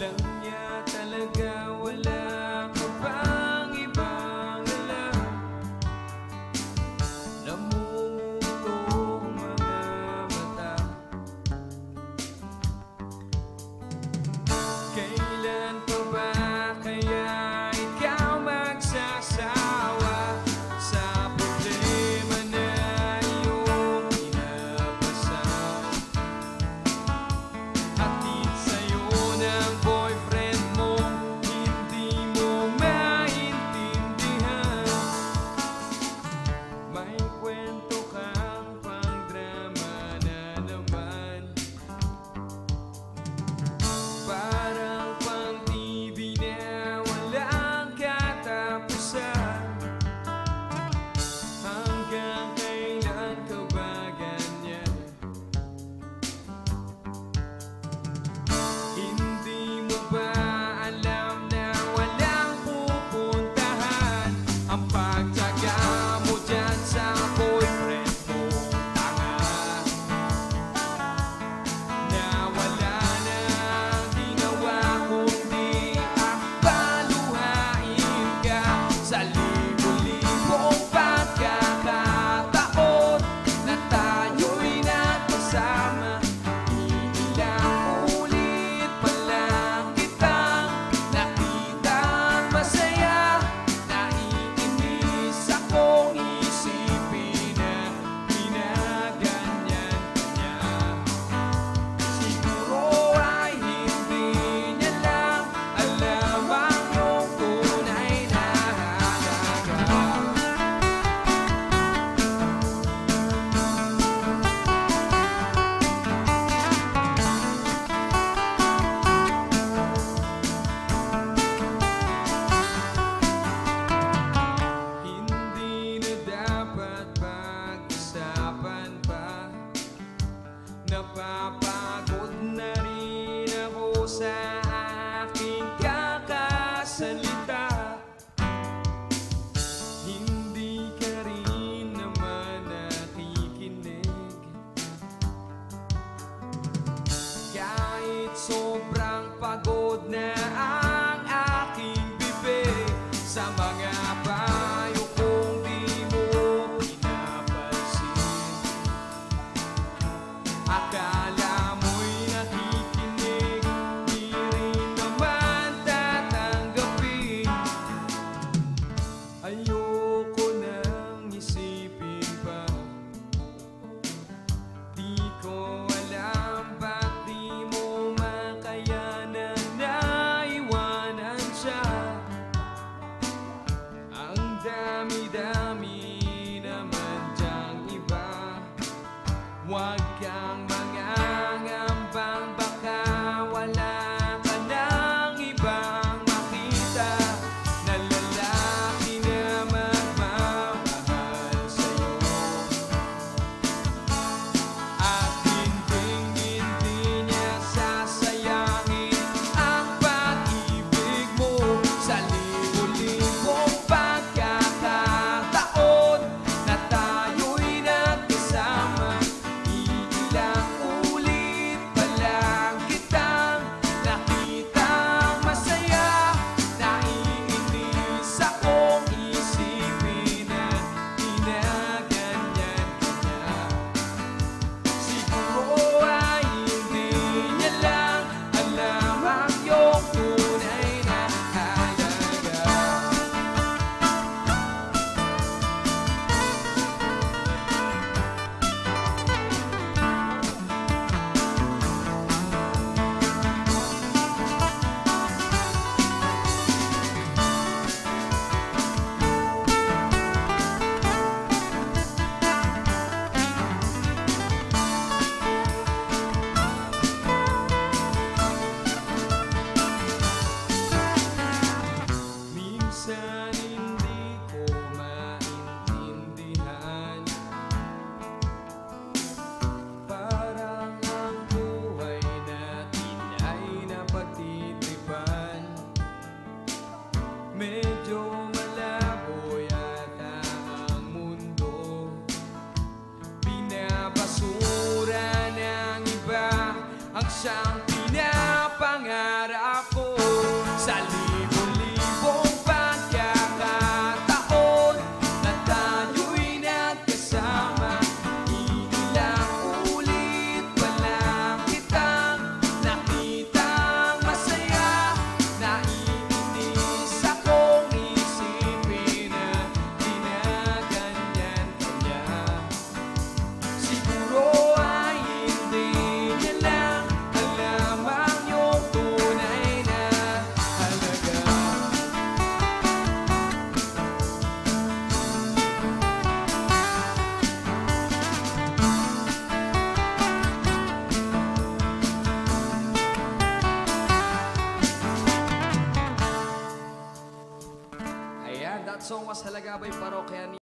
Alam niya talaga wala ka bang ibang alam. Namumutong mga mata. Kailan pa ba kaya ikaw magsasawa sa problema na iyong pinapasan? Hatid sa'yo ng boyfriend mo, hindi mo maintindihan. May kwento kang pang-drama na naman. Parang pang-TV na walang katapusan. Hanggang kailan ka ba ganyan? Hindi mo ba alam na walang pupuntahan ang pagtyaga mo dyan sa boyfriend mo? Tanga na wala nang ginawa kundi akbaluhain ka sa libo-libong pagkakataon na tayo'y nagkasama. Iilang ulit pa lang kitang nakitang masaya. Naiinis akong isipin na ginaganyan ka niya. Siguro ay hindi niya lang alam ang iyong tunay na halaga. Hindi na dapat pag-usapan pa. Napapagod na rin ako sa aking kakasalita. Hindi ka rin naman nakikinig. Kahit sobrang pagod na ang aking bibig sa mga payo kong di mo pinapansin. Akala mo'y nakikinig, di rin naman tatanggapin. Ayoko nang isipin pa. Di ko alam ba't di mo makayanan na iwanan siya. Ang dami-dami naman diyang iba. Huwag kang mangangambang baka wala ka nang ibang makita na lalaki na magmamahal sa'yo. At hindi niya sasayangin ang pag-ibig mo sa libo-libong pagkakataon na tayo'y nagkasama. Iilang ulit pa lang kitang nakitang masaya. Naiinis akong isipin na ginaganyan ka niya. Siguro ay hindi niya lang alam ang iyong tunay na halaga. Minsan hindi ko maintindihan. Parang ang buhay natin ay napagtitripan. Medyo malabo yata ang mundo. Binabasura ng iba ang siyang pinapangarap ko. Ayan, that song was Halagabay Parokya ni